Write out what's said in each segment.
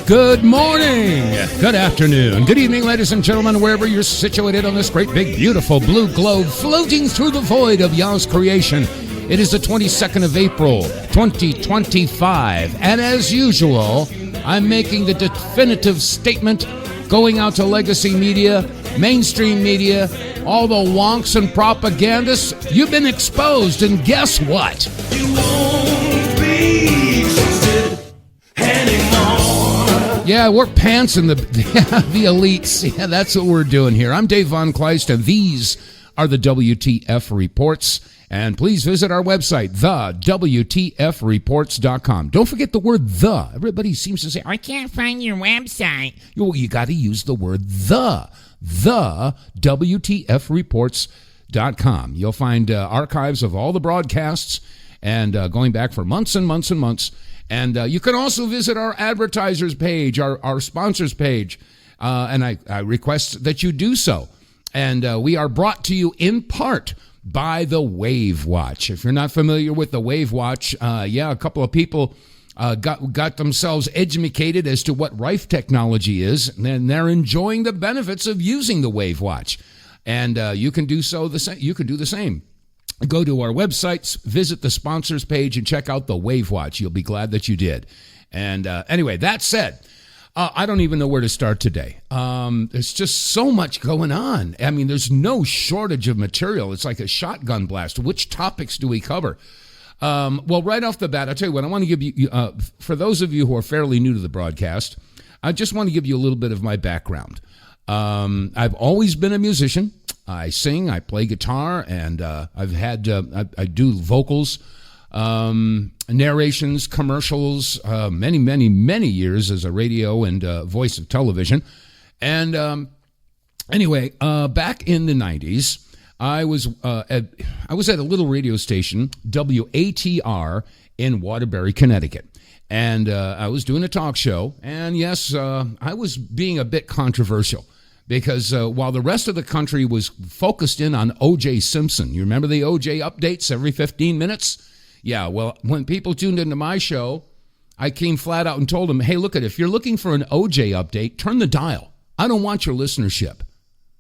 Good morning, good afternoon, good evening, ladies and gentlemen, wherever you're situated on this great, big, beautiful blue globe floating through the void of Yah's creation. It is the 22nd of April, 2025, and as usual, I'm making the definitive statement going out to legacy media, mainstream media, all the wonks and propagandists. You've been exposed, and guess what? You won't be trusted anymore. Yeah, we're pantsing the elites. Yeah, that's what we're doing here. I'm Dave vonKleist, and these are the WTF Reports. And please visit our website, TheWTFReports.com. Don't forget the word the. Everybody seems to say, I can't find your website. You got to use the word the. TheWTFReports.com. You'll find archives of all the broadcasts and going back for months and months and months. And you can also visit our advertisers page, our sponsors page, and I request that you do so. And we are brought to you in part by the Wave Watch. If you're not familiar with the Wave Watch, a couple of people got themselves educated as to what Rife technology is, and they're enjoying the benefits of using the Wave Watch. And you can do so the same. You can do the same. Go to our websites, visit the sponsors page, and check out the Wave Watch. You'll be glad that you did. And anyway, that said, I don't even know where to start today. There's just so much going on. I mean, there's no shortage of material. It's like a shotgun blast. Which topics do we cover? Well, right off the bat, I'll tell you what, I want to give you, for those of you who are fairly new to the broadcast, I just want to give you a little bit of my background. I've always been a musician. I sing, I play guitar, and I've had, I do vocals, narrations, commercials, many years as a radio and voice of television. And anyway, back in the 90s, I was at a little radio station, WATR, in Waterbury, Connecticut. And I was doing a talk show, and yes, I was being a bit controversial. Because while the rest of the country was focused in on O.J. Simpson, you remember the O.J. updates every 15 minutes? Yeah, well, when people tuned into my show, I came flat out and told them, hey, look, if you're looking for an O.J. update, turn the dial. I don't want your listenership.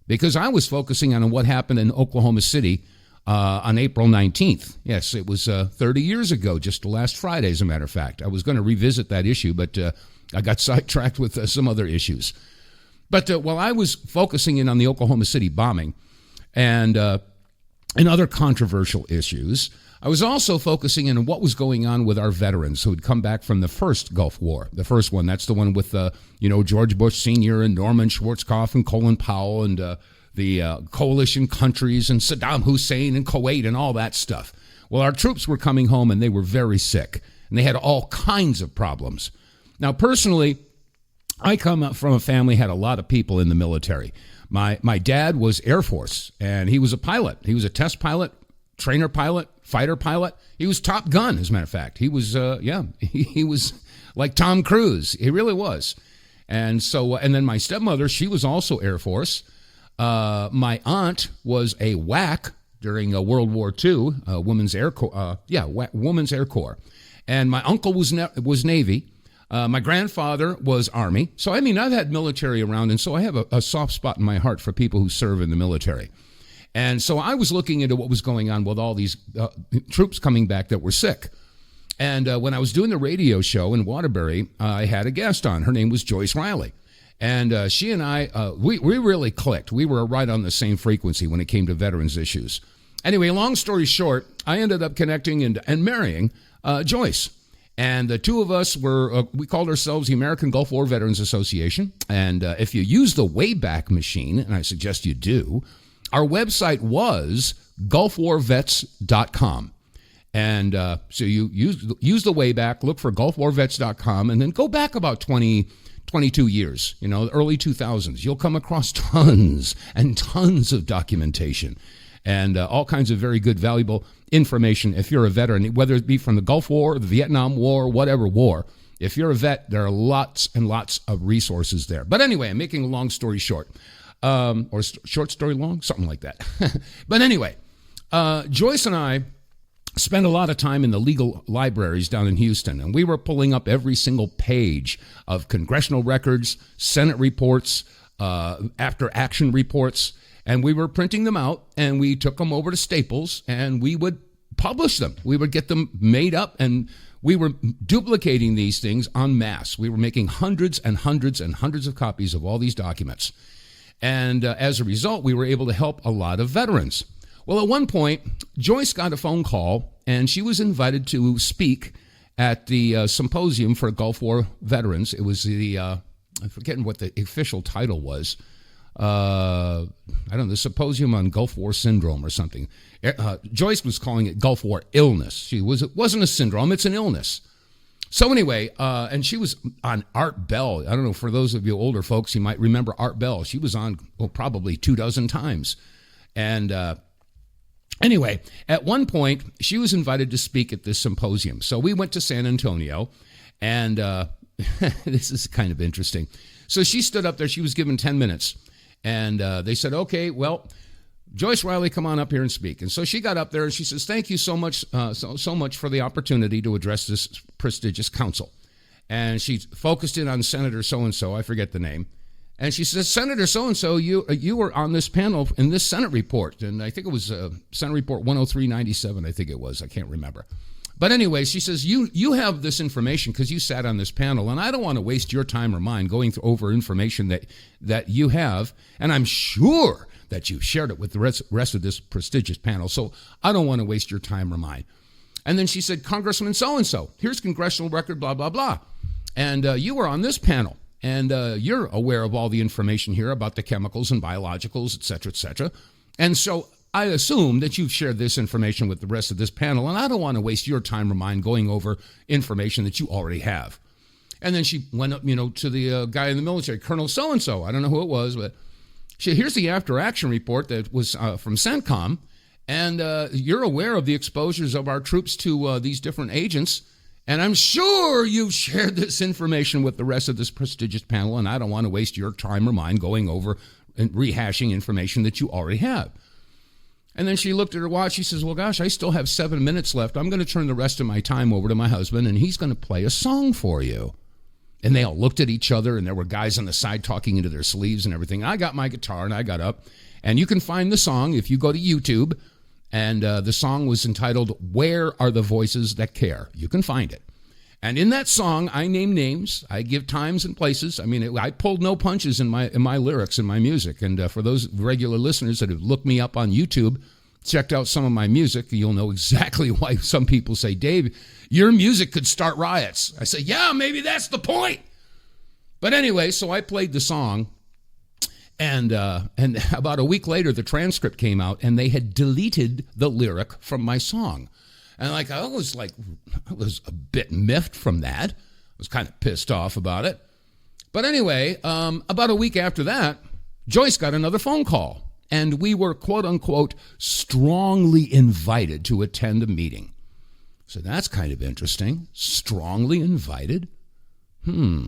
Because I was focusing on what happened in Oklahoma City on April 19th. Yes, it was 30 years ago, just last Friday, as a matter of fact. I was going to revisit that issue, but I got sidetracked with some other issues. But while I was focusing in on the Oklahoma City bombing and other controversial issues, I was also focusing in on what was going on with our veterans who had come back from the first Gulf War. The first one, that's the one with George Bush Sr. and Norman Schwarzkopf and Colin Powell and the coalition countries and Saddam Hussein and Kuwait and all that stuff. Well, our troops were coming home and they were very sick and they had all kinds of problems. Now, personally, I come from a family had a lot of people in the military. My dad was Air Force, and he was a pilot. He was a test pilot, trainer pilot, fighter pilot. He was Top Gun, as a matter of fact. He was, he was like Tom Cruise. He really was. And so, and then my stepmother, she was also Air Force. My aunt was a WAC during World War II, Women's Air Corps. Women's Air Corps. And my uncle was Navy. My grandfather was Army. So, I mean, I've had military around, and so I have a soft spot in my heart for people who serve in the military. And so I was looking into what was going on with all these troops coming back that were sick. And when I was doing the radio show in Waterbury, I had a guest on. Her name was Joyce Riley. And she and I, we really clicked. We were right on the same frequency when it came to veterans issues. Anyway, long story short, I ended up connecting and marrying Joyce. And the two of us we called ourselves the American Gulf War Veterans Association. And if you use the Wayback Machine, and I suggest you do, our website was gulfwarvets.com. And so you use the Wayback, look for gulfwarvets.com, and then go back about 22 years, the early 2000s. You'll come across tons and tons of documentation and all kinds of very good, valuable information if you're a veteran, whether it be from the Gulf War, the Vietnam War, whatever war. If you're a vet, there are lots and lots of resources there. But anyway, I'm making a long story short, or short story long, something like that. But anyway, Joyce and I spent a lot of time in the legal libraries down in Houston, and we were pulling up every single page of congressional records, Senate reports, after action reports, and we were printing them out, and we took them over to Staples, and we would publish them. We would get them made up, and we were duplicating these things en masse. We were making hundreds and hundreds and hundreds of copies of all these documents. And as a result, we were able to help a lot of veterans. Well, at one point, Joyce got a phone call, and she was invited to speak at the symposium for Gulf War veterans. It was I'm forgetting what the official title was. I don't know, the Symposium on Gulf War Syndrome or something. Joyce was calling it Gulf War illness. It wasn't a syndrome, it's an illness. So anyway, and she was on Art Bell. I don't know, for those of you older folks, you might remember Art Bell. She was on probably 24 times. And anyway, at one point, she was invited to speak at this symposium. So we went to San Antonio, and this is kind of interesting. So she stood up there. She was given 10 minutes. And they said, okay, well, Joyce Riley, come on up here and speak. And so she got up there and she says, thank you so much for the opportunity to address this prestigious council. And she focused in on Senator so-and-so, I forget the name. And she says, Senator so-and-so, you were on this panel in this Senate report. And I think it was Senate Report 10397, I think it was. I can't remember. But anyway, she says, you have this information because you sat on this panel, and I don't want to waste your time or mine going over information that you have, and I'm sure that you shared it with the rest of this prestigious panel, so I don't want to waste your time or mine. And then she said, Congressman so-and-so, here's congressional record, blah, blah, blah. And you were on this panel, and you're aware of all the information here about the chemicals and biologicals, et cetera, et cetera. And so I assume that you've shared this information with the rest of this panel, and I don't want to waste your time or mine going over information that you already have. And then she went up, to the guy in the military, Colonel so-and-so. I don't know who it was, but here's the after-action report that was from CENTCOM, and you're aware of the exposures of our troops to these different agents, and I'm sure you've shared this information with the rest of this prestigious panel, and I don't want to waste your time or mine going over and rehashing information that you already have. And then she looked at her watch. She says, well, gosh, I still have 7 minutes left. I'm going to turn the rest of my time over to my husband, and he's going to play a song for you. And they all looked at each other, and there were guys on the side talking into their sleeves and everything. I got my guitar, and I got up. And you can find the song if you go to YouTube. And the song was entitled, Where Are the Voices That Care? You can find it. And in that song, I name names. I give times and places. I mean, I pulled no punches in my lyrics and my music. And for those regular listeners that have looked me up on YouTube, checked out some of my music, you'll know exactly why some people say, Dave, your music could start riots. I say, yeah, maybe that's the point. But anyway, so I played the song. And about a week later, the transcript came out, and they had deleted the lyric from my song. And I was a bit miffed from that. I was kind of pissed off about it. But anyway, about a week after that, Joyce got another phone call. And we were, quote unquote, strongly invited to attend a meeting. So that's kind of interesting. Strongly invited?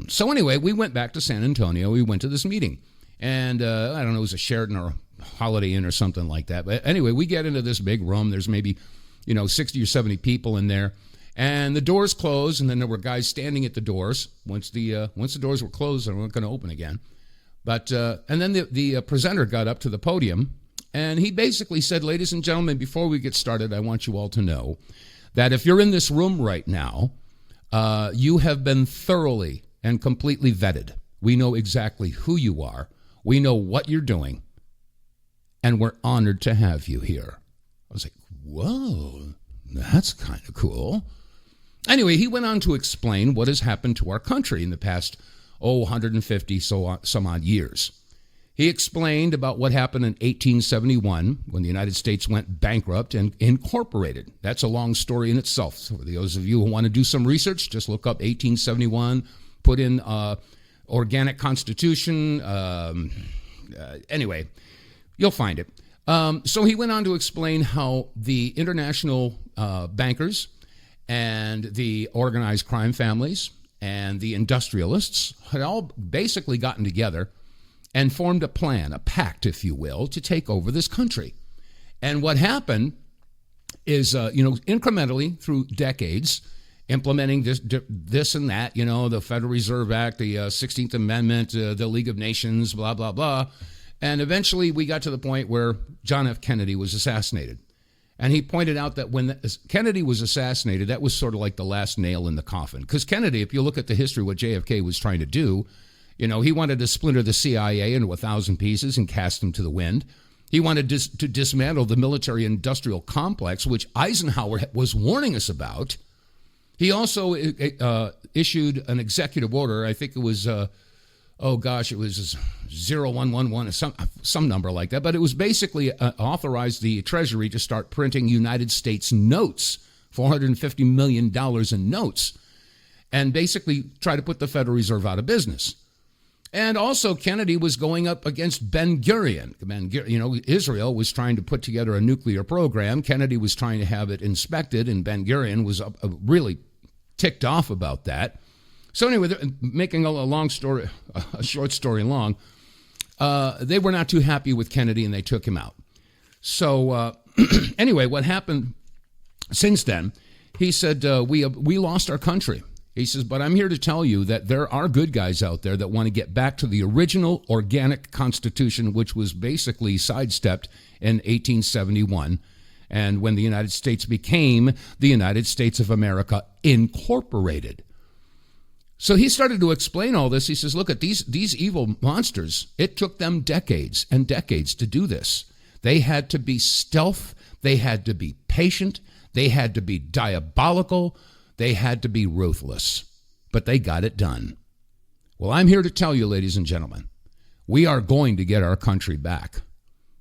So anyway, we went back to San Antonio. We went to this meeting. And I don't know, it was a Sheraton or a Holiday Inn or something like that. But anyway, we get into this big room. There's maybe 60 or 70 people in there, and the doors closed, and then there were guys standing at the doors. Once the doors were closed, they weren't going to open again. But and then the presenter got up to the podium, and he basically said, ladies and gentlemen, before we get started, I want you all to know that if you're in this room right now, you have been thoroughly and completely vetted. We know exactly who you are. We know what you're doing, and we're honored to have you here. I was like, whoa, that's kind of cool. Anyway, he went on to explain what has happened to our country in the past, 150 some odd years. He explained about what happened in 1871 when the United States went bankrupt and incorporated. That's a long story in itself. So for those of you who want to do some research, just look up 1871, put in organic constitution. Anyway, you'll find it. So he went on to explain how the international bankers and the organized crime families and the industrialists had all basically gotten together and formed a plan, a pact, if you will, to take over this country. And what happened is, incrementally through decades, implementing this and that, the Federal Reserve Act, the 16th Amendment, the League of Nations, blah, blah, blah. And eventually we got to the point where John F. Kennedy was assassinated. And he pointed out that when Kennedy was assassinated, that was sort of like the last nail in the coffin. Because Kennedy, if you look at the history, what JFK was trying to do, he wanted to splinter the CIA into 1,000 pieces and cast them to the wind. He wanted to dismantle the military-industrial complex, which Eisenhower was warning us about. He also issued an executive order. I think it was, it was 0111, some number like that. But it was basically authorized the Treasury to start printing United States notes, $450 million in notes, and basically try to put the Federal Reserve out of business. And also, Kennedy was going up against Ben-Gurion. Israel was trying to put together a nuclear program. Kennedy was trying to have it inspected, and Ben-Gurion was really ticked off about that. So anyway, making a short story long, they were not too happy with Kennedy, and they took him out. So anyway, what happened since then, he said, we lost our country. He says, but I'm here to tell you that there are good guys out there that want to get back to the original organic Constitution, which was basically sidestepped in 1871, and when the United States became the United States of America Incorporated. So he started to explain all this. He says, look at these evil monsters. It took them decades and decades to do this. They had to be stealth. They had to be patient. They had to be diabolical. They had to be ruthless, but they got it done. Well, I'm here to tell you, ladies and gentlemen, we are going to get our country back,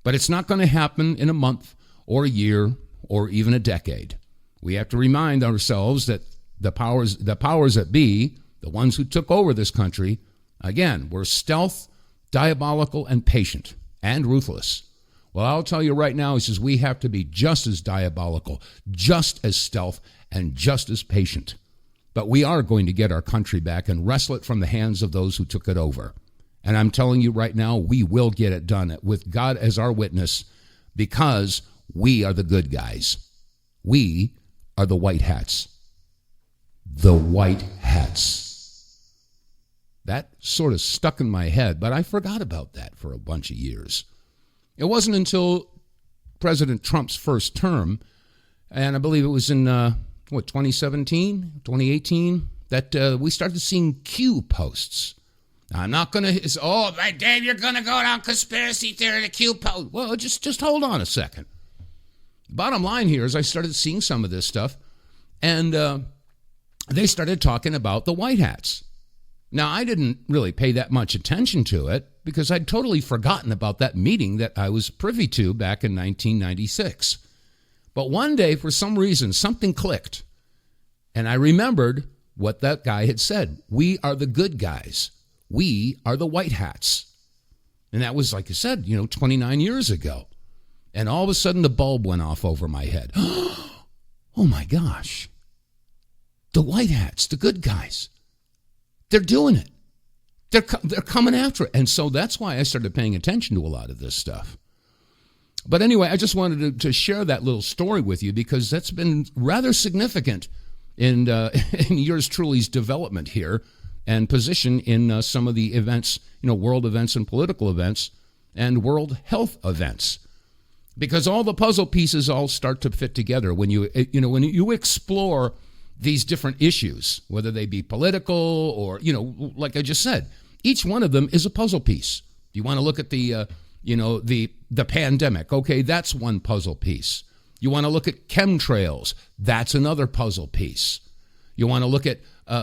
but it's not going to happen in a month or a year or even a decade. We have to remind ourselves that the powers that be, the ones who took over this country, again, were stealth, diabolical, and patient, and ruthless. Well, I'll tell you right now, he says, we have to be just as diabolical, just as stealth, and just as patient. But we are going to get our country back and wrestle it from the hands of those who took it over. And I'm telling you right now, we will get it done with God as our witness, because we are the good guys. We are the white hats. The white hats. That sort of stuck in my head, but I forgot about that for a bunch of years. It wasn't until President Trump's first term, and I believe it was in 2017, 2018, that we started seeing Q posts. Now, I'm not going to, Dave, you're going to go down conspiracy theory to Q post. Well, just hold on a second. Bottom line here is I started seeing some of this stuff, and they started talking about the white hats. Now, I didn't really pay that much attention to it because I'd totally forgotten about that meeting that I was privy to back in 1996. But one day, for some reason, something clicked, and I remembered what that guy had said. We are the good guys. We are the white hats. And that was, like I said, 29 years ago. And all of a sudden, the bulb went off over my head. Oh, my gosh. The white hats, the good guys. They're doing it. They're coming after it. And so that's why I started paying attention to a lot of this stuff. But anyway, I just wanted to share that little story with you because that's been rather significant in yours truly's development here and position in some of the events, world events and political events and world health events. Because all the puzzle pieces all start to fit together when you explore these different issues, whether they be political or, like I just said, each one of them is a puzzle piece. You want to look at the pandemic. Okay, that's one puzzle piece. You want to look at chemtrails. That's another puzzle piece. You want to look at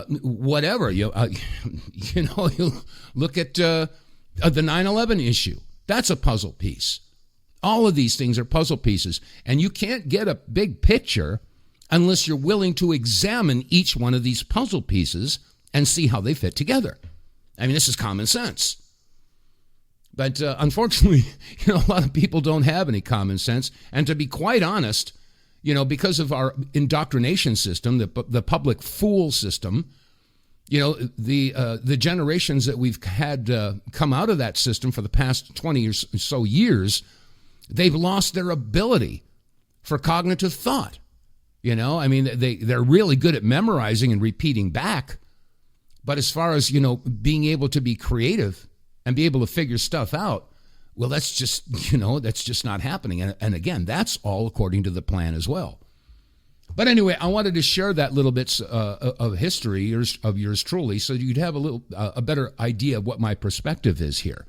whatever. You look at the 9/11 issue. That's a puzzle piece. All of these things are puzzle pieces, and you can't get a big picture unless you're willing to examine each one of these puzzle pieces and see how they fit together. I mean, this is common sense. But unfortunately, a lot of people don't have any common sense. And to be quite honest, because of our indoctrination system, the public fool system, the generations that we've had come out of that system for the past 20 or so years, they've lost their ability for cognitive thought. You know, I mean, they're really good at memorizing and repeating back. But as far as, being able to be creative and be able to figure stuff out, well, that's just, that's just not happening. And again, that's all according to the plan as well. But anyway, I wanted to share that little bits of history of yours truly, so you'd have a better idea of what my perspective is here.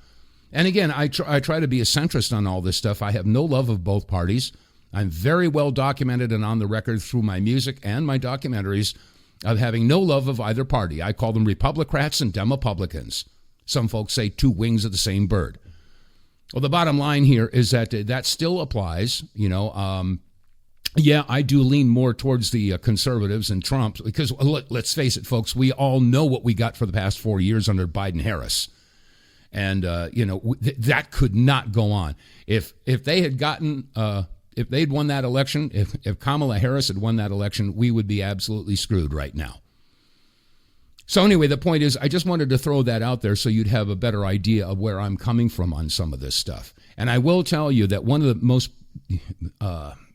And again, I try to be a centrist on all this stuff. I have no love of both parties. I'm very well documented and on the record through my music and my documentaries of having no love of either party. I call them Republicrats and Demopublicans. Some folks say two wings of the same bird. Well, the bottom line here is that still applies. Yeah, I do lean more towards the conservatives and Trump because, let's face it, folks, we all know what we got for the past 4 years under Biden-Harris. And, that could not go on. If they had gotten, if they'd won that election, if Kamala Harris had won that election, we would be absolutely screwed right now. So anyway, the point is, I just wanted to throw that out there so you'd have a better idea of where I'm coming from on some of this stuff. And I will tell you that one of the most,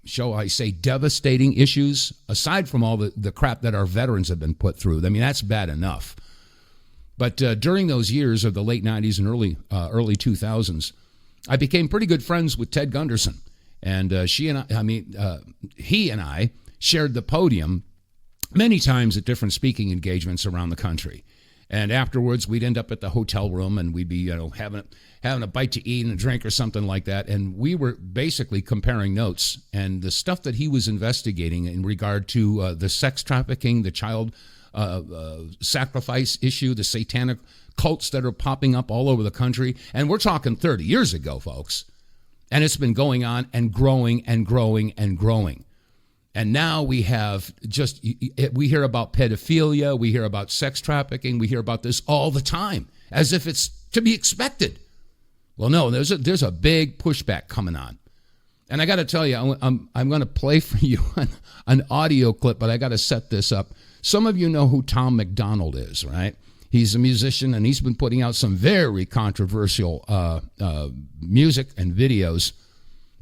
shall I say, devastating issues, aside from all the crap that our veterans have been put through, I mean, that's bad enough. But during those years of the late 90s and early 2000s, I became pretty good friends with Ted Gunderson. And he and I shared the podium many times at different speaking engagements around the country. And afterwards, we'd end up at the hotel room and we'd be, having a bite to eat and a drink or something like that. And we were basically comparing notes. And the stuff that he was investigating in regard to the sex trafficking, the child sacrifice issue, the satanic cults that are popping up all over the country. And we're talking 30 years ago, folks. And it's been going on and growing and growing and growing. And now we hear about pedophilia, we hear about sex trafficking, we hear about this all the time, as if it's to be expected. Well, no, there's a big pushback coming on. And I got to tell you, I'm going to play for you an audio clip, but I got to set this up. Some of you know who Tom McDonald is, right? He's a musician, and he's been putting out some very controversial music and videos.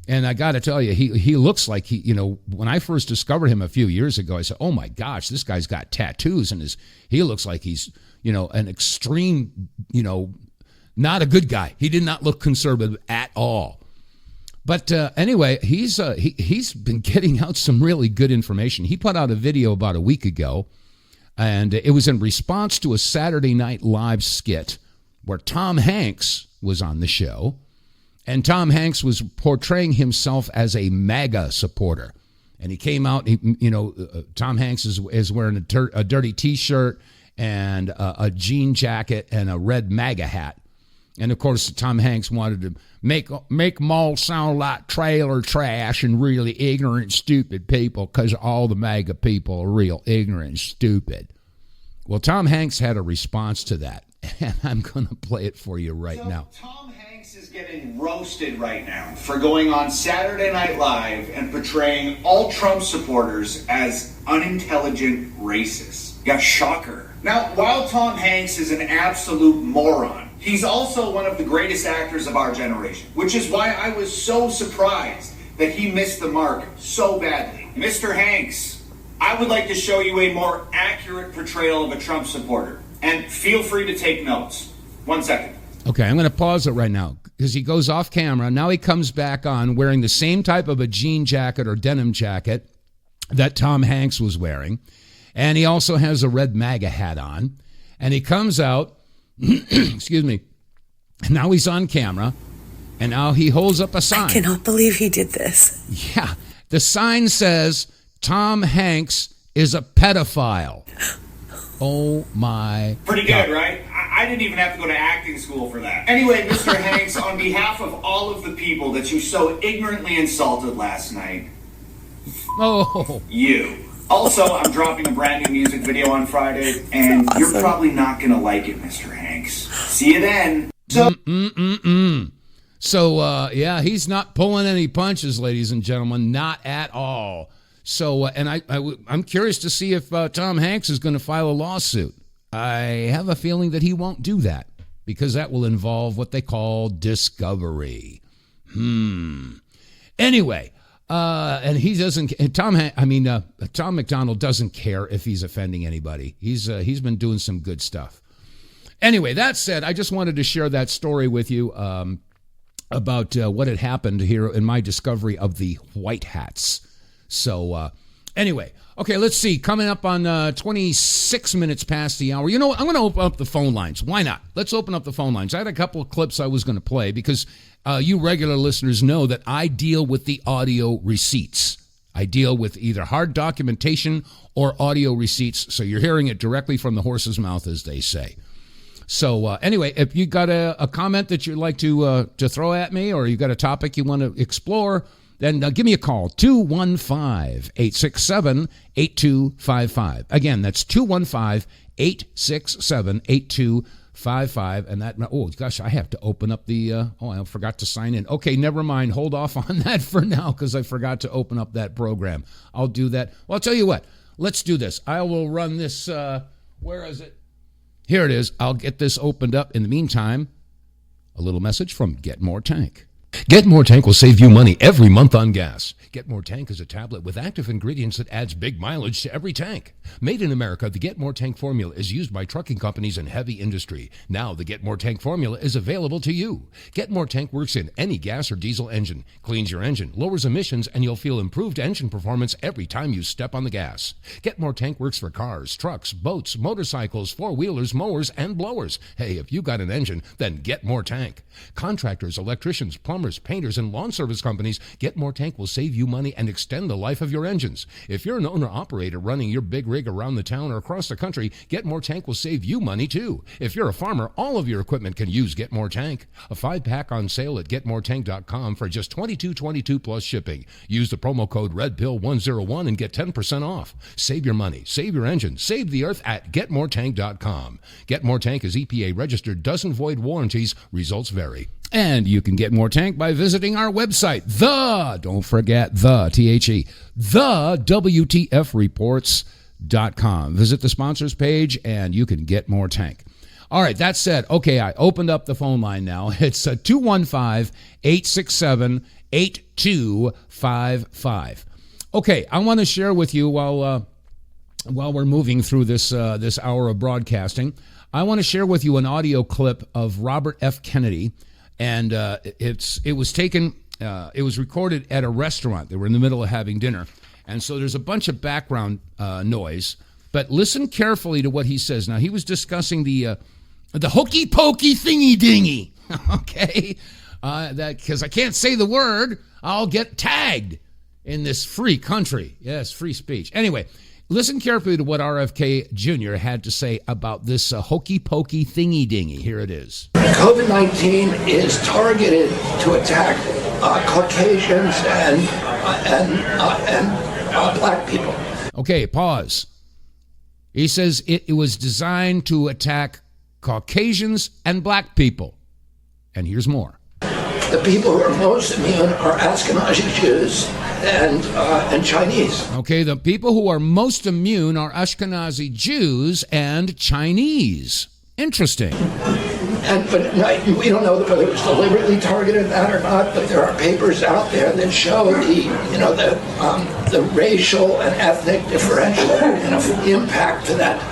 And I got to tell you, he looks like when I first discovered him a few years ago, I said, oh my gosh, this guy's got tattoos and he looks like he's, an extreme, not a good guy. He did not look conservative at all. But anyway, he's been getting out some really good information. He put out a video about a week ago, and it was in response to a Saturday Night Live skit where Tom Hanks was on the show. And Tom Hanks was portraying himself as a MAGA supporter. And he came out, Tom Hanks is wearing a dirty T-shirt and a jean jacket and a red MAGA hat. And, of course, Tom Hanks wanted to make them all sound like trailer trash and really ignorant, stupid people because all the MAGA people are real ignorant and stupid. Well, Tom Hanks had a response to that, and I'm going to play it for you right now. Tom Hanks is getting roasted right now for going on Saturday Night Live and portraying all Trump supporters as unintelligent racists. Yeah, shocker. Now, while Tom Hanks is an absolute moron, he's also one of the greatest actors of our generation, which is why I was so surprised that he missed the mark so badly. Mr. Hanks, I would like to show you a more accurate portrayal of a Trump supporter. And feel free to take notes. 1 second. Okay, I'm going to pause it right now because he goes off camera. Now he comes back on wearing the same type of a jean jacket or denim jacket that Tom Hanks was wearing. And he also has a red MAGA hat on. And he comes out, excuse me, now he's on camera, and now he holds up a sign. I cannot believe he did this. Yeah, the sign says, Tom Hanks is a pedophile. Oh, my Pretty good, right? I didn't even have to go to acting school for that. Anyway, Mr. Hanks, on behalf of all of the people that you so ignorantly insulted last night, you. Also, I'm dropping a brand new music video on Friday, and awesome. You're probably not going to like it, Mr. Hanks. See you then. So, yeah, he's not pulling any punches, ladies and gentlemen, not at all. So, and I'm curious to see if Tom Hanks is going to file a lawsuit. I have a feeling that he won't do that because that will involve what they call discovery. Anyway, And he doesn't. And Tom McDonald doesn't care if he's offending anybody. He's been doing some good stuff. Anyway, that said, I just wanted to share that story with you about what had happened here in my discovery of the white hats. So anyway, okay, let's see. Coming up on 26 minutes past the hour. You know what? I'm going to open up the phone lines. Why not? Let's open up the phone lines. I had a couple of clips I was going to play because you regular listeners know that I deal with the audio receipts. I deal with either hard documentation or audio receipts, so you're hearing it directly from the horse's mouth, as they say. So anyway, if you got a comment that you'd like to throw at me, or you got a topic you want to explore, then give me a call, 215-867-8255. Again, that's 215-867-8255. And that, oh gosh, I have to open up the, I forgot to sign in. Okay, never mind. Hold off on that for now because I forgot to open up that program. I'll do that. Well, I'll tell you what, let's do this. I will run this, where is it? Here it is. I'll get this opened up. In the meantime, a little message from Get More Tank. Get More Tank will save you money every month on gas. Get More Tank is a tablet with active ingredients that adds big mileage to every tank. Made in America, the Get More Tank formula is used by trucking companies and heavy industry. Now the Get More Tank formula is available to you. Get More Tank works in any gas or diesel engine, cleans your engine, lowers emissions, and you'll feel improved engine performance every time you step on the gas. Get More Tank works for cars, trucks, boats, motorcycles, four-wheelers, mowers, and blowers. Hey, if you got an engine, then Get More Tank. Contractors, electricians, plumbers, painters, and lawn service companies, Get More Tank will save you money and extend the life of your engines. If you're an owner-operator running your big rig around the town or across the country, Get More Tank will save you money too. If you're a farmer, all of your equipment can use Get More Tank. A 5-pack on sale at GetMoreTank.com for just $22.22 plus shipping. Use the promo code REDPILL101 and get 10% off. Save your money, save your engine, save the earth at GetMoreTank.com. Get More Tank is EPA registered, doesn't void warranties, results vary. And you can get more tank by visiting our website, don't forget the WTFreports.com. Visit the sponsors page and you can get more tank. All right, that said, okay, I opened up the phone line now. It's 215-867-8255. Okay, I want to share with you while we're moving through this hour of broadcasting, I want to share with you an audio clip of Robert F. Kennedy. And it was recorded at a restaurant. They were in the middle of having dinner. And so there's a bunch of background noise. But listen carefully to what he says. Now, he was discussing the hokey pokey thingy dingy. Okay? Because I can't say the word, I'll get tagged in this free country. Yes, free speech. Anyway, listen carefully to what RFK Jr. had to say about this hokey pokey thingy dingy. Here it is. COVID-19 is targeted to attack Caucasians and black people. Okay, pause. He says it was designed to attack Caucasians and black people. And here's more. The people who are most immune are Ashkenazi Jews and Chinese. Okay, the people who are most immune are Ashkenazi Jews and Chinese. Interesting. But we don't know whether it was deliberately targeted that or not. But there are papers out there that show the racial and ethnic differential impact to that.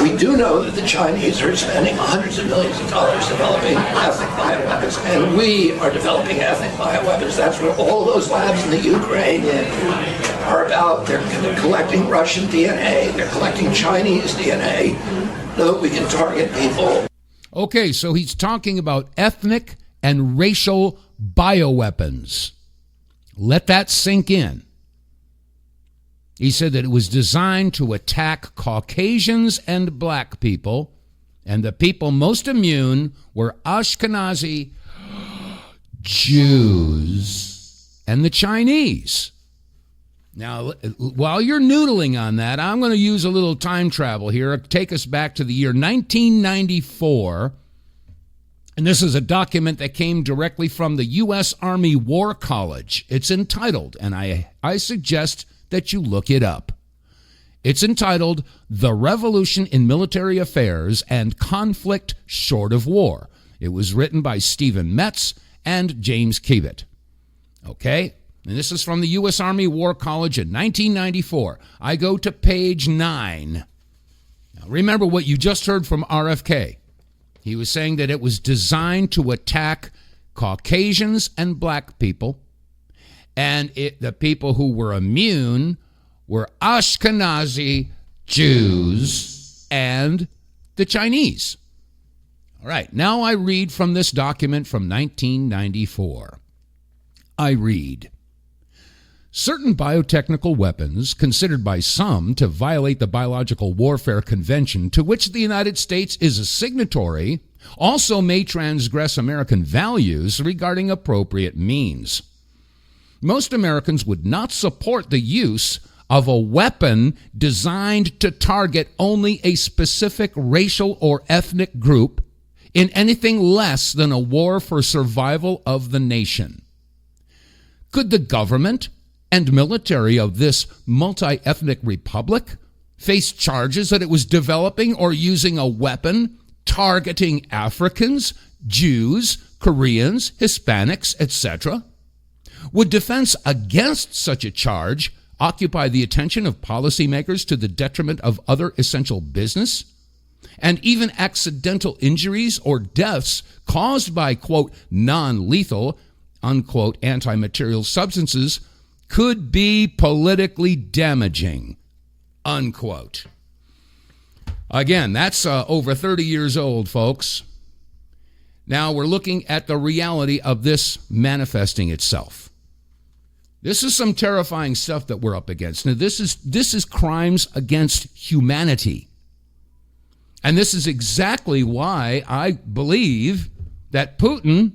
We do know that the Chinese are spending hundreds of millions of dollars developing ethnic bioweapons, and we are developing ethnic bioweapons. That's what all those labs in the Ukraine are about. They're collecting Russian DNA. They're collecting Chinese DNA so that we can target people. Okay, so he's talking about ethnic and racial bioweapons. Let that sink in. He said that it was designed to attack Caucasians and black people, and the people most immune were Ashkenazi Jews and the Chinese. Now, while you're noodling on that, I'm going to use a little time travel here, take us back to the year 1994. And this is a document that came directly from the U.S. Army War College. It's entitled, and I suggest that you look it up. It's entitled, The Revolution in Military Affairs and Conflict Short of War. It was written by Stephen Metz and James Kivet. Okay? And this is from the U.S. Army War College in 1994. I go to page 9. Now, remember what you just heard from RFK. He was saying that it was designed to attack Caucasians and black people, and the people who were immune were Ashkenazi Jews and the Chinese. All right, now I read from this document from 1994. I read, certain biotechnical weapons considered by some to violate the Biological Warfare Convention, to which the United States is a signatory, also may transgress American values regarding appropriate means. Most Americans would not support the use of a weapon designed to target only a specific racial or ethnic group in anything less than a war for survival of the nation. Could the government and military of this multi-ethnic republic face charges that it was developing or using a weapon targeting Africans, Jews, Koreans, Hispanics, etc.? Would defense against such a charge occupy the attention of policymakers to the detriment of other essential business? And even accidental injuries or deaths caused by, quote, non-lethal, unquote, anti-material substances could be politically damaging, unquote. Again, that's over 30 years old, folks. Now we're looking at the reality of this manifesting itself. This is some terrifying stuff that we're up against. Now, this is crimes against humanity. And this is exactly why I believe that Putin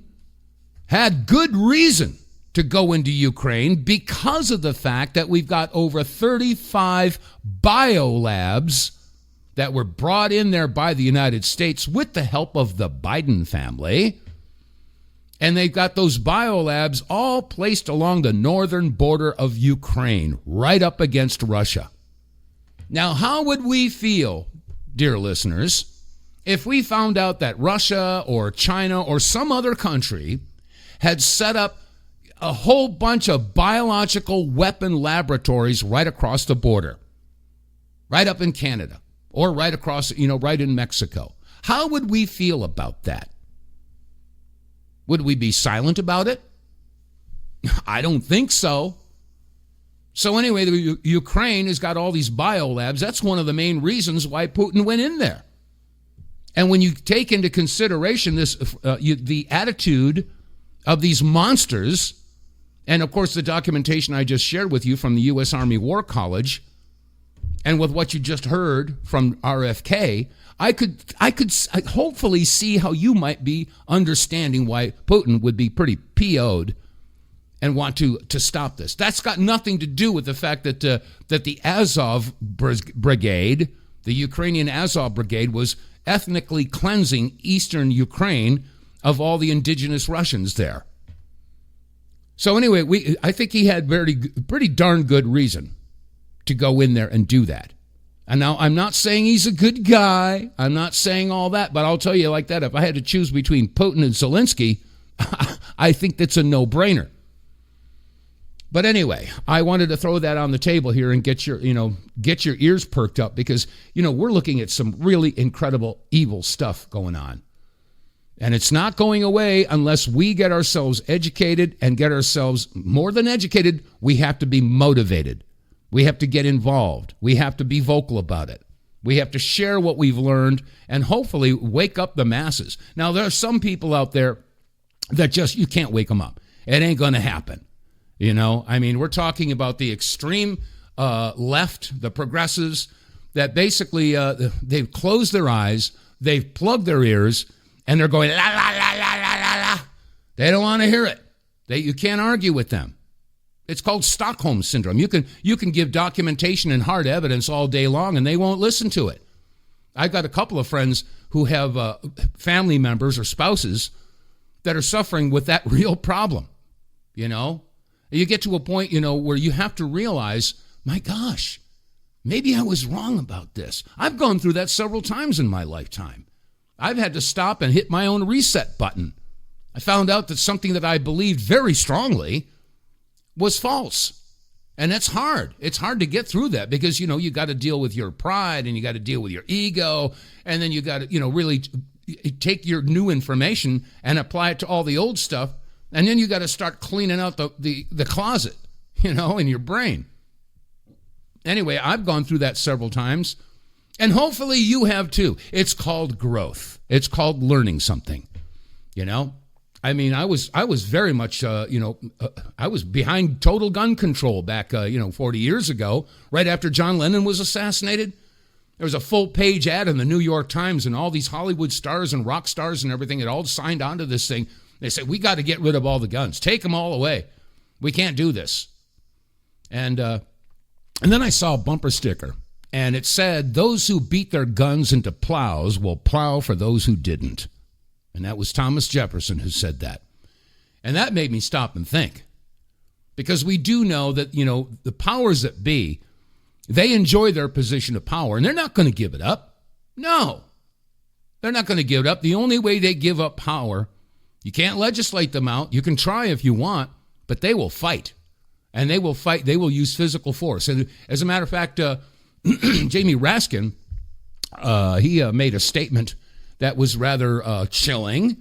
had good reason to go into Ukraine, because of the fact that we've got over 35 biolabs that were brought in there by the United States with the help of the Biden family. And they've got those biolabs all placed along the northern border of Ukraine, right up against Russia. Now, how would we feel, dear listeners, if we found out that Russia or China or some other country had set up a whole bunch of biological weapon laboratories right across the border, right up in Canada, or right across, right in Mexico? How would we feel about that? Would we be silent about it? I don't think so. So anyway, the Ukraine has got all these biolabs. That's one of the main reasons why Putin went in there. And when you take into consideration this, the attitude of these monsters, and of course the documentation I just shared with you from the U.S. Army War College, and with what you just heard from RFK, I could hopefully see how you might be understanding why Putin would be pretty PO'd and want to stop this. That's got nothing to do with the fact that the Azov Brigade, the Ukrainian Azov Brigade, was ethnically cleansing eastern Ukraine of all the indigenous Russians there. So anyway, I think he had pretty darn good reason to go in there and do that. And now, I'm not saying he's a good guy. I'm not saying all that, but I'll tell you like that, if I had to choose between Putin and Zelensky, I think that's a no-brainer. But anyway, I wanted to throw that on the table here and get your ears perked up, because, we're looking at some really incredible evil stuff going on. And it's not going away unless we get ourselves educated, and get ourselves more than educated. We have to be motivated. We have to get involved. We have to be vocal about it. We have to share what we've learned and hopefully wake up the masses. Now, there are some people out there that you can't wake them up. It ain't going to happen. We're talking about the extreme left, the progressives, that basically they've closed their eyes, they've plugged their ears, and they're going, la, la, la, la, la, la, la. They don't want to hear it. You can't argue with them. It's called Stockholm Syndrome. You can give documentation and hard evidence all day long, and they won't listen to it. I've got a couple of friends who have family members or spouses that are suffering with that real problem. You get to a point, where you have to realize, my gosh, maybe I was wrong about this. I've gone through that several times in my lifetime. I've had to stop and hit my own reset button. I found out that something that I believed very strongly was false. And that's hard. It's hard to get through that because, you got to deal with your pride and you got to deal with your ego. And then you got to, really take your new information and apply it to all the old stuff. And then you got to start cleaning out the closet, in your brain. Anyway, I've gone through that several times. And hopefully you have too. It's called growth. It's called learning something, I mean, I was very much, I was behind total gun control back, 40 years ago, right after John Lennon was assassinated. There was a full-page ad in the New York Times, and all these Hollywood stars and rock stars and everything had all signed on to this thing. They said, we got to get rid of all the guns. Take them all away. We can't do this. And then I saw a bumper sticker, and it said, those who beat their guns into plows will plow for those who didn't. And that was Thomas Jefferson who said that. And that made me stop and think. Because we do know that, the powers that be, they enjoy their position of power, and they're not going to give it up. No. They're not going to give it up. The only way they give up power, you can't legislate them out. You can try if you want, but they will fight. And they will fight. They will use physical force. And as a matter of fact, Jamie Raskin, he made a statement that was rather chilling.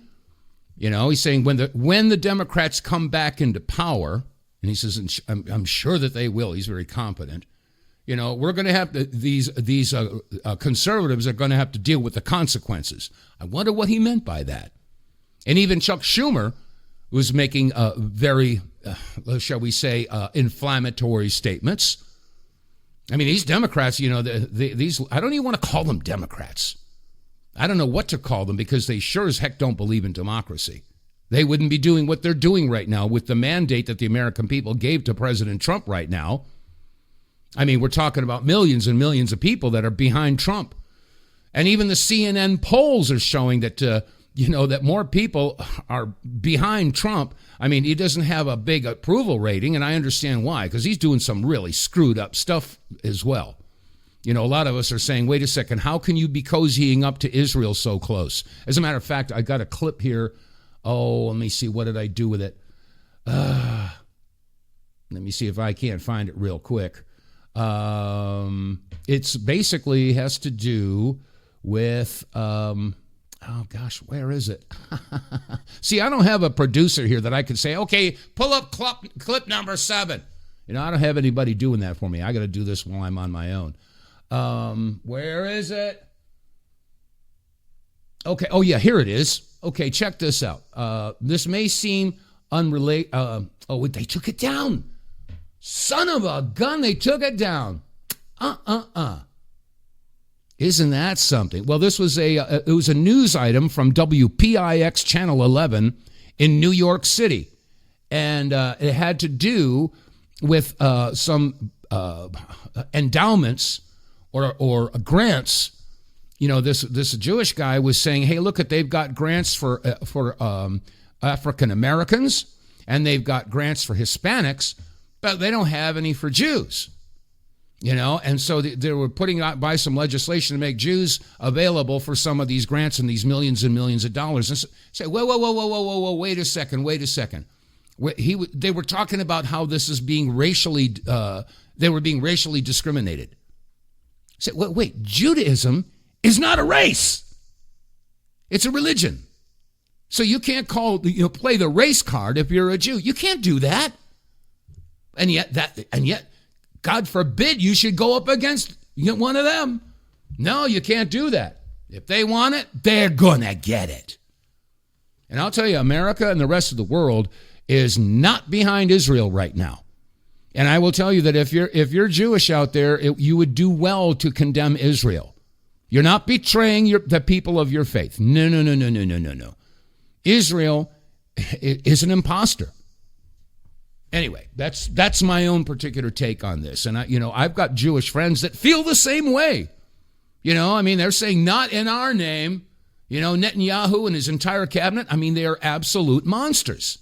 He's saying when the Democrats come back into power, and he says, I'm sure that they will. He's very confident. We're going to have these conservatives are going to have to deal with the consequences. I wonder what he meant by that. And even Chuck Schumer was making very, shall we say, inflammatory statements. I mean, these Democrats, these I don't even want to call them Democrats. I don't know what to call them because they sure as heck don't believe in democracy. They wouldn't be doing what they're doing right now with the mandate that the American people gave to President Trump right now. I mean, we're talking about millions and millions of people that are behind Trump. And even the CNN polls are showing that, that more people are behind Trump. I mean, he doesn't have a big approval rating, and I understand why, because he's doing some really screwed up stuff as well. A lot of us are saying, wait a second, how can you be cozying up to Israel so close? As a matter of fact, I got a clip here. Oh, let me see. What did I do with it? Let me see if I can't find it real quick. It's basically has to do with, oh gosh, where is it? See, I don't have a producer here that I could say, okay, pull up clip number 7. I don't have anybody doing that for me. I got to do this while I'm on my own. Where is it? Okay. Oh yeah, here it is. Okay. Check this out. This may seem unrelated. They took it down. Son of a gun. They took it down. Isn't that something? Well, this was it was a news item from WPIX Channel 11 in New York City. And, it had to do with, some, endowments or grants. This Jewish guy was saying, hey, look, they've got grants for African Americans, and they've got grants for Hispanics, but they don't have any for Jews. And so they were putting out by some legislation to make Jews available for some of these grants and these millions and millions of dollars. And say, whoa, wait a second. They were talking about how this is being racially, they were being racially discriminated. Say, wait, Judaism is not a race. It's a religion. So you can't play the race card if you're a Jew. You can't do that. And yet, God forbid you should go up against one of them. No, you can't do that. If they want it, they're gonna get it. And I'll tell you, America and the rest of the world is not behind Israel right now. And I will tell you that if you're Jewish out there, you would do well to condemn Israel. You're not betraying the people of your faith. No. Israel is an imposter. Anyway, that's my own particular take on this. And I've got Jewish friends that feel the same way. They're saying not in our name. Netanyahu and his entire cabinet, they are absolute monsters.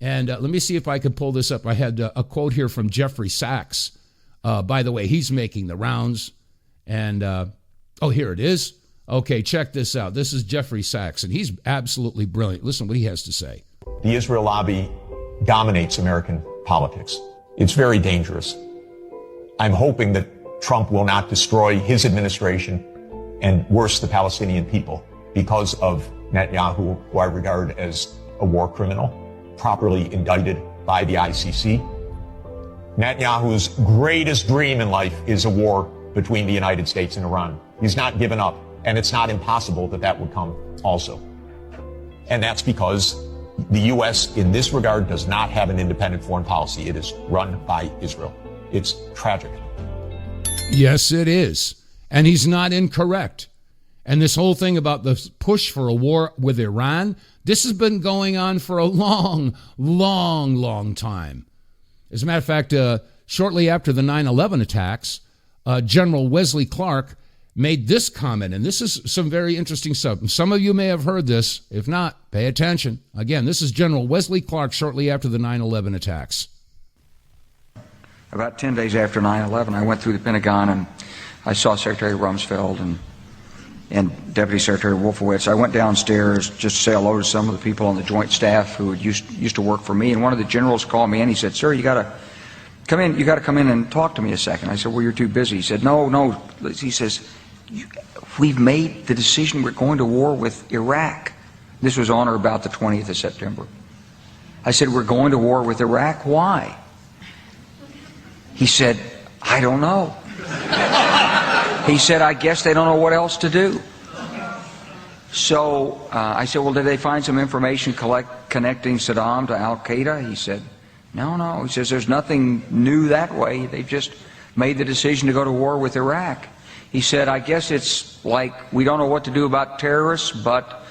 And let me see if I can pull this up. I had a quote here from Jeffrey Sachs. By the way, he's making the rounds. And, here it is. Okay, check this out. This is Jeffrey Sachs, and he's absolutely brilliant. Listen what he has to say. The Israel lobby dominates American politics. It's very dangerous. I'm hoping that Trump will not destroy his administration and worse, the Palestinian people, because of Netanyahu, who I regard as a war criminal, properly indicted by the ICC. Netanyahu's greatest dream in life is a war between the United States and Iran. He's not given up, and it's not impossible that that would come also. And that's because the U.S. in this regard does not have an independent foreign policy. It is run by Israel. It's tragic. Yes, it is. And he's not incorrect. And this whole thing about the push for a war with Iran, this has been going on for a long, long, long time. As a matter of fact, shortly after the 9/11 attacks, General Wesley Clark made this comment, and this is some very interesting stuff. Some of you may have heard this. If not, pay attention. Again, this is General Wesley Clark shortly after the 9/11 attacks. About 10 days after 9/11, I went through the Pentagon and I saw Secretary Rumsfeld and Deputy Secretary Wolfowitz. I went downstairs just to say hello to some of the people on the Joint Staff who used to work for me, and one of the generals called me and he said, "Sir, you got to come in. You got to come in and talk to me a second." I said, "Well, you're too busy." He said, "No." He says, "We've made the decision. We're going to war with Iraq." This was on or about the 20th of September. I said, "We're going to war with Iraq. Why?" He said, "I don't know." He said, "I guess they don't know what else to do." So I said, "Well, did they find some information connecting Saddam to Al-Qaeda?" He said, No. He says, "There's nothing new that way. They've just made the decision to go to war with Iraq." He said, "I guess it's like we don't know what to do about terrorists, but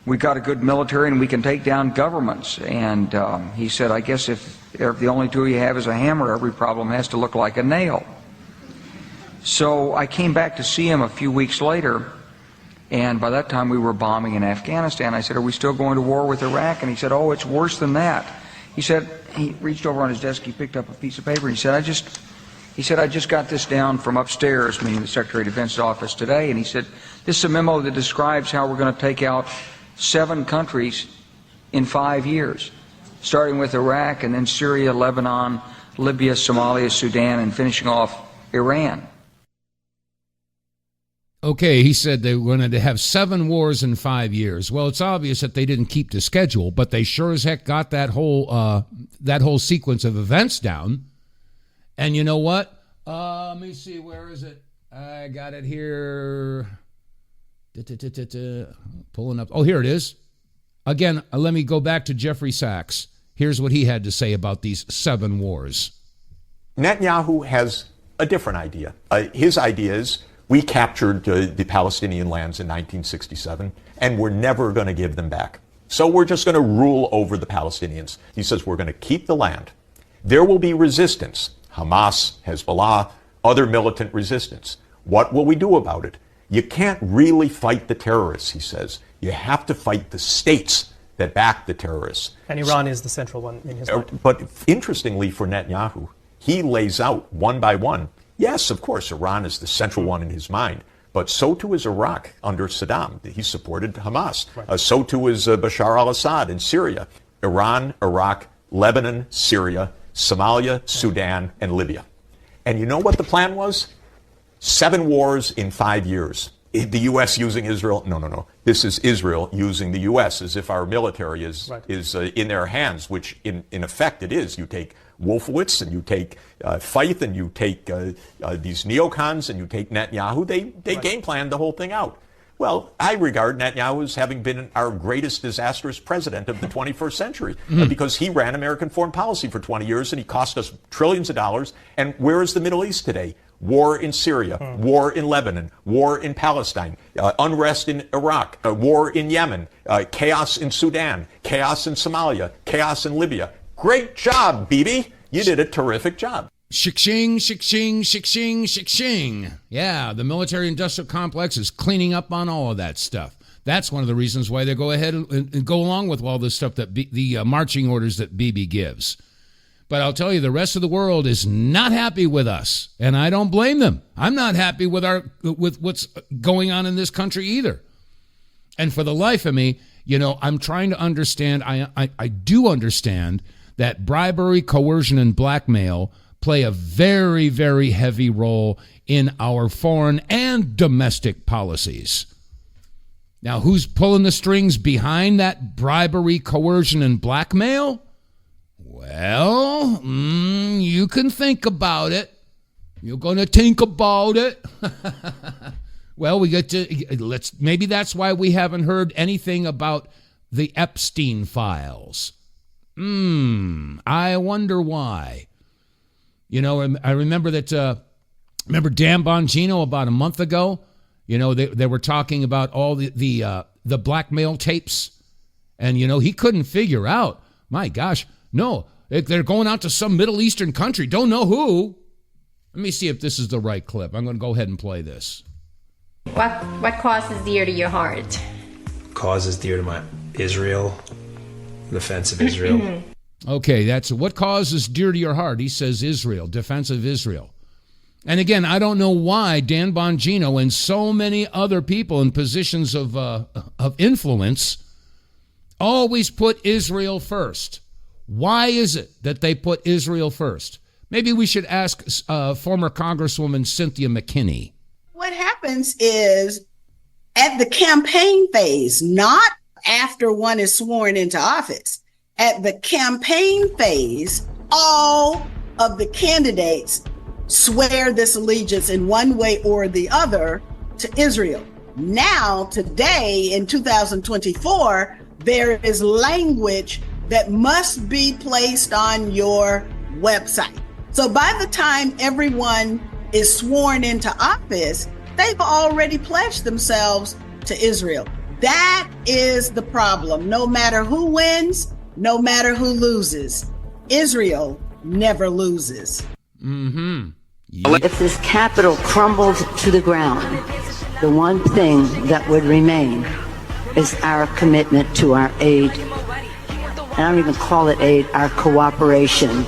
we've got a good military and we can take down governments." And he said, "I guess if the only tool you have is a hammer, every problem has to look like a nail." So I came back to see him a few weeks later, and by that time we were bombing in Afghanistan. I said, "Are we still going to war with Iraq?" And he said, "Oh, it's worse than that." He said, he reached over on his desk, he picked up a piece of paper, and he said, I just got this down from upstairs," meaning the Secretary of Defense's office today, and he said, "This is a memo that describes how we're going to take out 7 countries in 5 years, starting with Iraq and then Syria, Lebanon, Libya, Somalia, Sudan, and finishing off Iran." Okay, he said they wanted to have 7 wars in 5 years. Well, it's obvious that they didn't keep to schedule, but they sure as heck got that whole sequence of events down. And you know what? Let me see, where is it? I got it here. Pulling up. Oh, here it is. Again, let me go back to Jeffrey Sachs. Here's what he had to say about these 7 wars. Netanyahu has a different idea. His idea is, we captured the Palestinian lands in 1967, and we're never going to give them back. So we're just going to rule over the Palestinians. He says we're going to keep the land. There will be resistance. Hamas, Hezbollah, other militant resistance. What will we do about it? You can't really fight the terrorists, he says. You have to fight the states that back the terrorists. And Iran is the central one in his mind. But interestingly for Netanyahu, he lays out one by one. Yes, of course, Iran is the central one in his mind, but so too is Iraq under Saddam. He supported Hamas. Right. So too is Bashar al-Assad in Syria. Iran, Iraq, Lebanon, Syria, Somalia, Sudan, and Libya. And you know what the plan was? 7 wars in 5 years. The U.S. using Israel? No. This is Israel using the U.S. as if our military is in their hands, which in effect it is. You take Wolfowitz and you take Feith and you take these neocons and you take Netanyahu. They game planned the whole thing out. Well, I regard Netanyahu as having been our greatest disastrous president of the 21st century because he ran American foreign policy for 20 years and he cost us trillions of dollars. And where is the Middle East today? War in Syria, war in Lebanon, war in Palestine, unrest in Iraq, war in Yemen, chaos in Sudan, chaos in Somalia, chaos in Libya. Great job, Bibi. You did a terrific job. Shik-shing, shik-shing, shik-shing, shik-shing. Yeah, the military-industrial complex is cleaning up on all of that stuff. That's one of the reasons why they go ahead and go along with all this stuff, that the marching orders that Bibi gives. But I'll tell you, the rest of the world is not happy with us, and I don't blame them. I'm not happy with what's going on in this country either. And for the life of me, I'm trying to understand. I do understand that bribery, coercion, and blackmail play a very, very heavy role in our foreign and domestic policies. Now, who's pulling the strings behind that bribery, coercion, and blackmail? Well, you can think about it. You're going to think about it. Well, maybe that's why we haven't heard anything about the Epstein files. I wonder why. You know, I remember that, remember Dan Bongino about a month ago? You know, they were talking about all the blackmail tapes. And, you know, he couldn't figure out, my gosh, no, they're going out to some Middle Eastern country. Don't know who. Let me see if this is the right clip. I'm going to go ahead and play this. What cause is dear to your heart? Cause is dear to my Israel, defense of Israel. Okay, that's what cause is dear to your heart. He says Israel, defense of Israel. And again, I don't know why Dan Bongino and so many other people in positions of influence always put Israel first. Why is it that they put Israel first? Maybe we should ask former Congresswoman Cynthia McKinney. What happens is at the campaign phase, not after one is sworn into office, at the campaign phase, all of the candidates swear this allegiance in one way or the other to Israel. Now, today in 2024, there is language that must be placed on your website. So by the time everyone is sworn into office, they've already pledged themselves to Israel. That is the problem. No matter who wins, no matter who loses, Israel never loses. If this capital crumbled to the ground, the one thing that would remain is our commitment to our aid. I don't even call it aid, our cooperation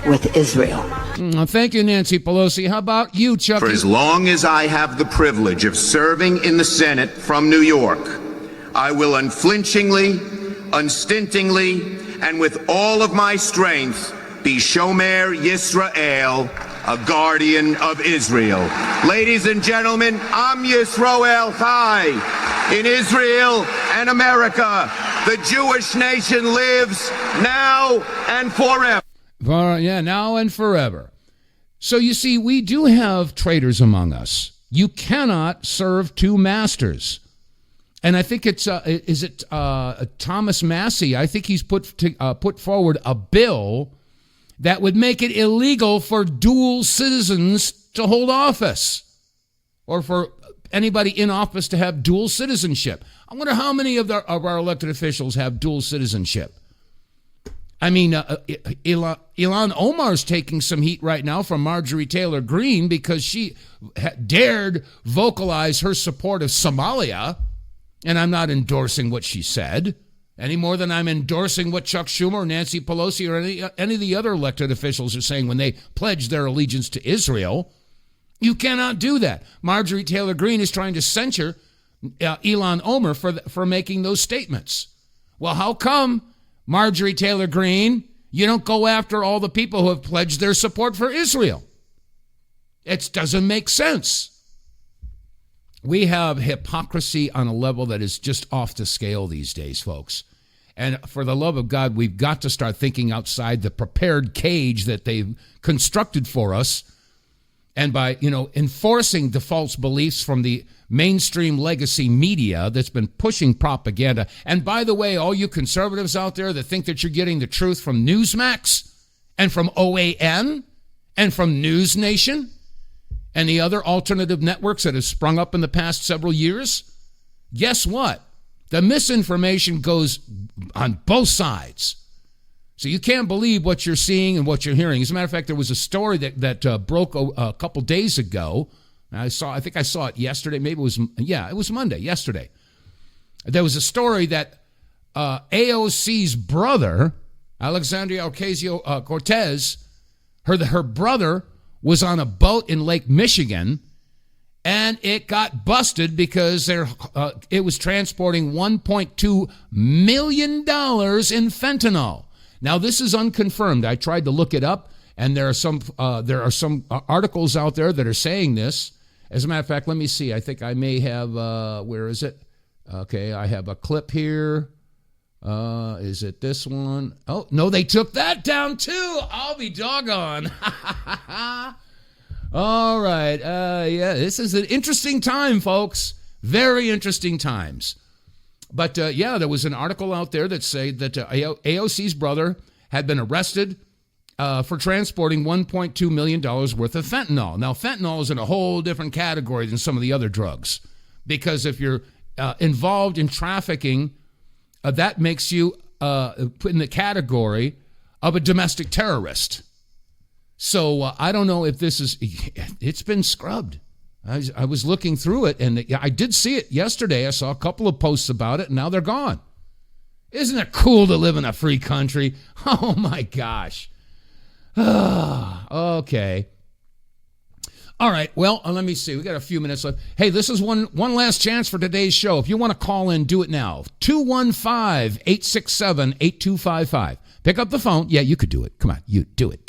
with Israel. Thank you, Nancy Pelosi. How about you, Chuck? For as long as I have the privilege of serving in the Senate from New York, I will unflinchingly, unstintingly, and with all of my strength be Shomer Yisrael, a guardian of Israel. Ladies and gentlemen, Am Yisrael Chai. In Israel and America, the Jewish nation lives now and forever. Now and forever. So you see, we do have traitors among us. You cannot serve two masters. And I think it's Thomas Massey? I think he's put forward a bill that would make it illegal for dual citizens to hold office, or for anybody in office to have dual citizenship. I wonder how many of our elected officials have dual citizenship. I mean, Ilhan Omar's taking some heat right now from Marjorie Taylor Greene because she dared vocalize her support of Somalia. And I'm not endorsing what she said any more than I'm endorsing what Chuck Schumer or Nancy Pelosi or any of the other elected officials are saying when they pledge their allegiance to Israel. You cannot do that. Marjorie Taylor Greene is trying to censure Ilhan Omar for making those statements. Well, how come, Marjorie Taylor Greene, you don't go after all the people who have pledged their support for Israel? It doesn't make sense. We have hypocrisy on a level that is just off the scale these days, folks. And for the love of God, we've got to start thinking outside the prepared cage that they've constructed for us. And by, enforcing the false beliefs from the mainstream legacy media that's been pushing propaganda. And by the way, all you conservatives out there that think that you're getting the truth from Newsmax and from OAN and from News Nation and the other alternative networks that have sprung up in the past several years, guess what? The misinformation goes on both sides. So you can't believe what you're seeing and what you're hearing. As a matter of fact, there was a story that broke a couple days ago. I think I saw it yesterday. Maybe it was Monday, yesterday. There was a story that AOC's brother, Alexandria Ocasio-Cortez, her brother was on a boat in Lake Michigan, and it got busted because it was transporting $1.2 million in fentanyl. Now, this is unconfirmed. I tried to look it up, and there are some articles out there that are saying this. As a matter of fact, let me see. I think I may have, where is it? Okay, I have a clip here. Is it this one? Oh, no, they took that down too. I'll be doggone. All right. Yeah, this is an interesting time, folks. Very interesting times. But, yeah, there was an article out there that said that AOC's brother had been arrested for transporting $1.2 million worth of fentanyl. Now, fentanyl is in a whole different category than some of the other drugs, because if you're involved in trafficking, that makes you put in the category of a domestic terrorist. So I don't know if this is, it's been scrubbed. I was looking through it, and I did see it yesterday. I saw a couple of posts about it, and now they're gone. Isn't it cool to live in a free country? Oh, my gosh. Okay. All right. Well, let me see. We got a few minutes left. Hey, this is one last chance for today's show. If you want to call in, do it now. 215-867-8255. Pick up the phone. Yeah, you could do it. Come on. You do it.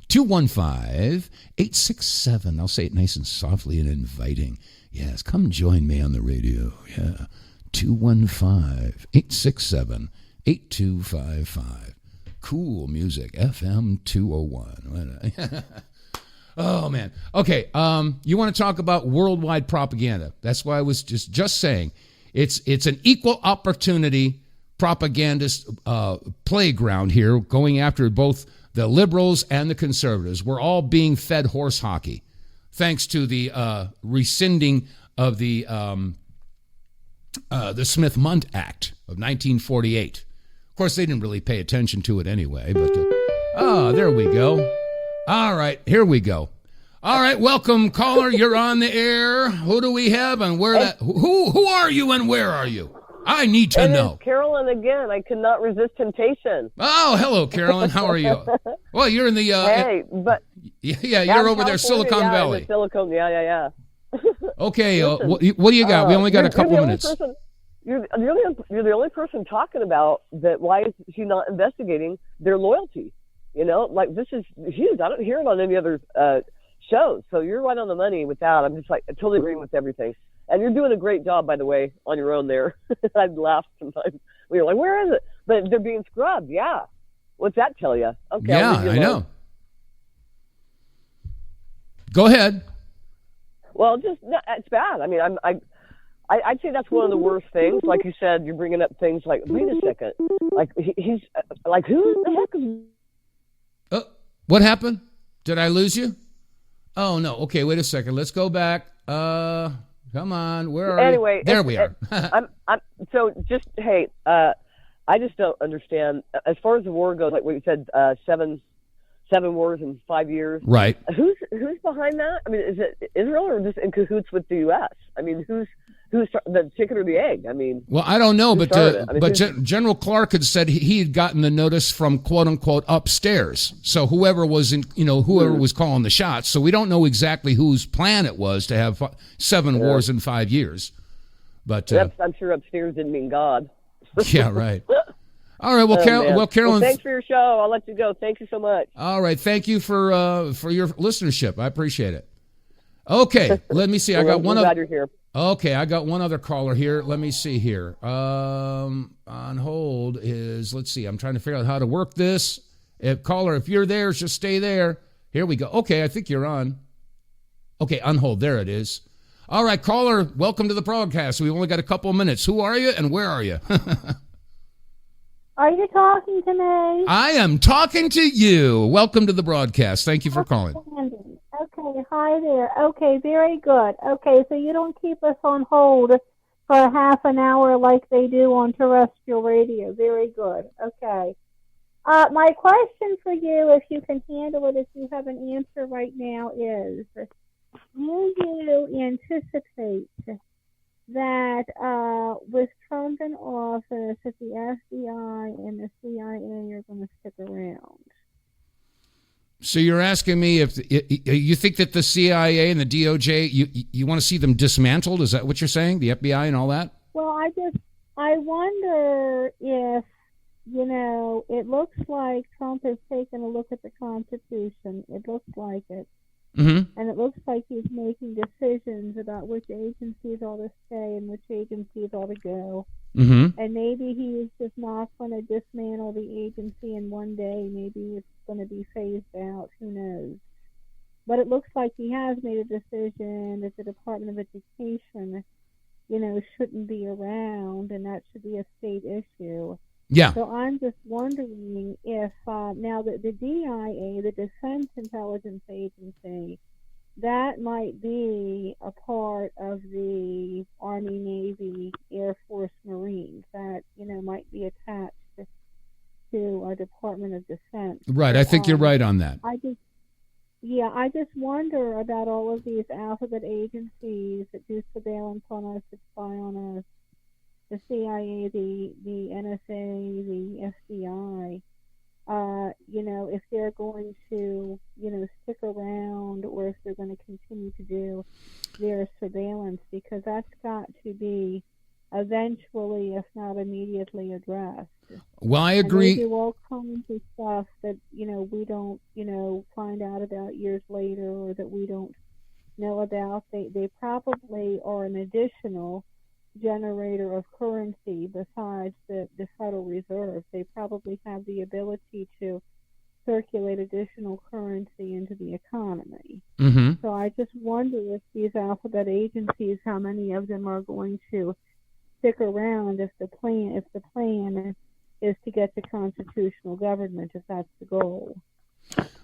215-867. I'll say it nice and softly and inviting. Yes, come join me on the radio. Yeah. 215-867-8255. Cool music. FM 201. Oh, man. Okay, you want to talk about worldwide propaganda. That's why I was just saying. It's an equal opportunity propagandist playground here, going after both the liberals and the conservatives. We're all being fed horse hockey, thanks to the rescinding of the Smith-Mundt Act of 1948. Of course, they didn't really pay attention to it anyway, but there we go. All right, here we go. All right, welcome, caller. You're on the air. Who do we have and where that? Who are you and where are you? I need to know. Carolyn again. I could not resist temptation. Oh, hello, Carolyn. How are you? Well, you're in the. But yeah, you're over there, Silicon Valley. Yeah. Okay, what do you got? We only got a couple of minutes. You're the only person talking about that. Why is she not investigating their loyalty? You know, like this is huge. I don't hear it on any other shows. So you're right on the money with that. I'm just like totally agreeing with everything. And you're doing a great job, by the way, on your own there. I'd laugh sometimes. We were like, where is it? But they're being scrubbed. Yeah. What's that tell you? Okay. Yeah, I know. Go ahead. Well, it's bad. I mean, I'd say that's one of the worst things. Like you said, you're bringing up things like, wait a second. Like, he's like, who the heck is... What happened? Did I lose you? Oh, no. Okay, wait a second. Let's go back. Come on. Where are you? There we are. So just, hey, I just don't understand. As far as the war goes, like what you said, seven wars in 5 years. Right. Who's behind that? I mean, is it Israel or just in cahoots with the U.S.? I mean, who's the chicken or the egg? I mean, well, I don't know, but General Clark had said he had gotten the notice from quote unquote upstairs. So whoever was was calling the shots. So we don't know exactly whose plan it was to have 7 wars in 5 years. But I'm sure upstairs didn't mean God. Yeah, right. All right. Well, Carolyn. Well, thanks for your show. I'll let you go. Thank you so much. All right. Thank you for your listenership. I appreciate it. Okay. Let me see. I got one. Glad you're here. Okay, I got one other caller here. Let me see here. On hold is, let's see, I'm trying to figure out how to work this. Caller, if you're there, just stay there. Here we go. Okay, I think you're on. Okay, on hold. There it is. All right, caller, welcome to the broadcast. We've only got a couple of minutes. Who are you and where are you? Are you talking to me? I am talking to you. Welcome to the broadcast. Thank you for calling. Okay, hi there. Okay, very good. Okay, so you don't keep us on hold for half an hour like they do on terrestrial radio. Very good. Okay. My question for you, if you can handle it, if you have an answer right now, is do you anticipate that with Trump in office, that the FBI and the CIA are going to stick around? So you're asking me if you think that the CIA and the DOJ, you want to see them dismantled? Is that what you're saying? The FBI and all that? Well, I wonder if, it looks like Trump has taken a look at the Constitution. It looks like it. Mm-hmm. And it looks like he's making decisions about which agencies ought to stay and which agencies ought to go. Mm-hmm. And maybe he's just not going to dismantle the agency in one day. Maybe it's going to be phased out. Who knows? But it looks like he has made a decision that the Department of Education, shouldn't be around, and that should be a state issue. Yeah. So I'm just wondering if now that the DIA, the Defense Intelligence Agency, that might be a part of the Army, Navy, Air Force, Marines that might be attached to our Department of Defense. Right. I think you're right on that. I just wonder about all of these alphabet agencies that do surveillance on us, that spy on us. The CIA, the NSA, the FBI, if they're going to, stick around, or if they're going to continue to do their surveillance, because that's got to be eventually, if not immediately, addressed. Well, I agree. And they do all kinds of stuff that, we don't, find out about years later, or that we don't know about. They probably are an additional generator of currency besides the Federal Reserve. They probably have the ability to circulate additional currency into the economy. Mm-hmm. So I just wonder if these alphabet agencies, how many of them are going to stick around if the plan is to get to constitutional government, if that's the goal.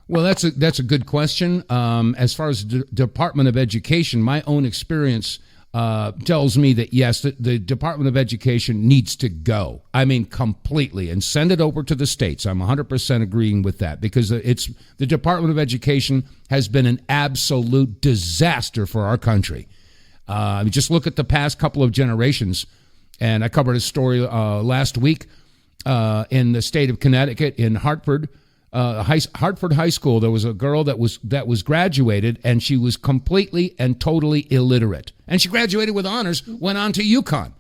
Well, that's a good question. As far as the Department of Education, my own experience tells me that, yes, the Department of Education needs to go. I mean, completely, and send it over to the states. I'm 100% agreeing with that, because the Department of Education has been an absolute disaster for our country. Just look at the past couple of generations, and I covered a story last week in the state of Connecticut, in Hartford. Hartford High School, there was a girl that was graduated, and she was completely and totally illiterate. And she graduated with honors, went on to UConn.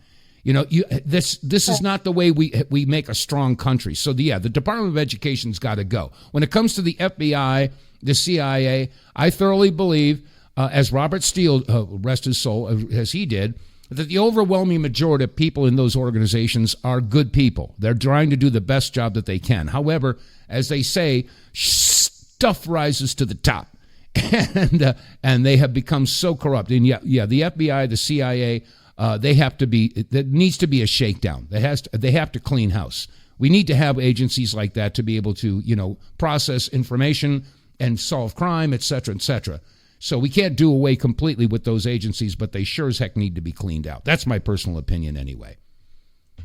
This is not the way we make a strong country. So the Department of Education's got to go. When it comes to the FBI, the CIA, I thoroughly believe, as Robert Steele, rest his soul, as he did, that the overwhelming majority of people in those organizations are good people. They're trying to do the best job that they can. However, as they say, stuff rises to the top, and they have become so corrupt. And the FBI, the CIA, there needs to be a shakedown. They have to clean house. We need to have agencies like that to be able to, process information and solve crime, et cetera, et cetera. So we can't do away completely with those agencies, but they sure as heck need to be cleaned out. That's my personal opinion anyway.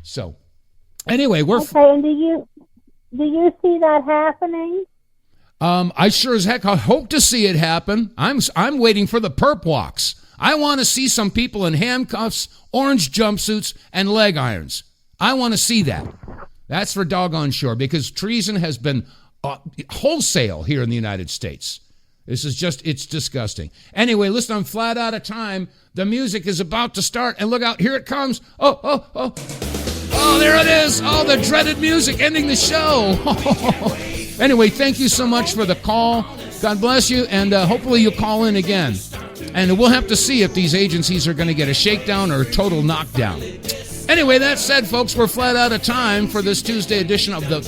So, anyway, and do you see that happening? I sure as heck hope to see it happen. I'm waiting for the perp walks. I want to see some people in handcuffs, orange jumpsuits, and leg irons. I want to see that. That's for doggone sure, because treason has been wholesale here in the United States. This is it's disgusting. Anyway, listen, I'm flat out of time. The music is about to start, and look out, here it comes. Oh, there it is. Oh, the dreaded music ending the show. Anyway, thank you so much for the call. God bless you, and hopefully you'll call in again. And we'll have to see if these agencies are going to get a shakedown or a total knockdown. Anyway, that said, folks, we're flat out of time for this Tuesday edition of the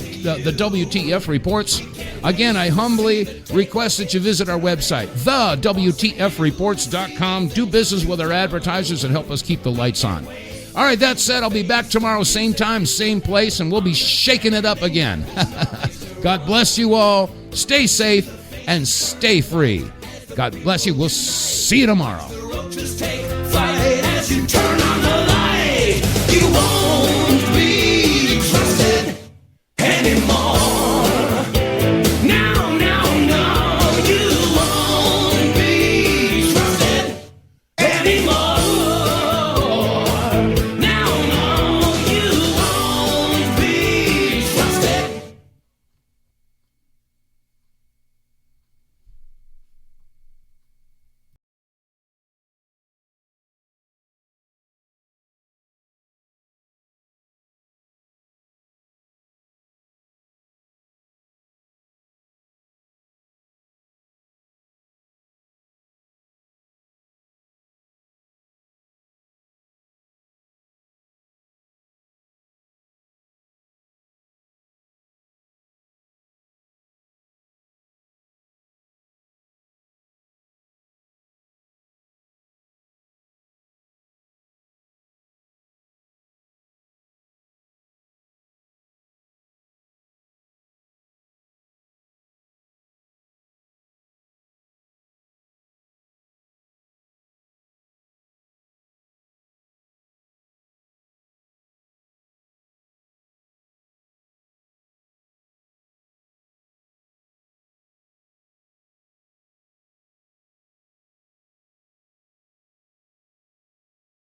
WTF Reports. Again, I humbly request that you visit our website, TheWTFReports.com. Do business with our advertisers and help us keep the lights on. All right, that said, I'll be back tomorrow, same time, same place, and we'll be shaking it up again. God bless you all. Stay safe and stay free. God bless you. We'll see you tomorrow. You won't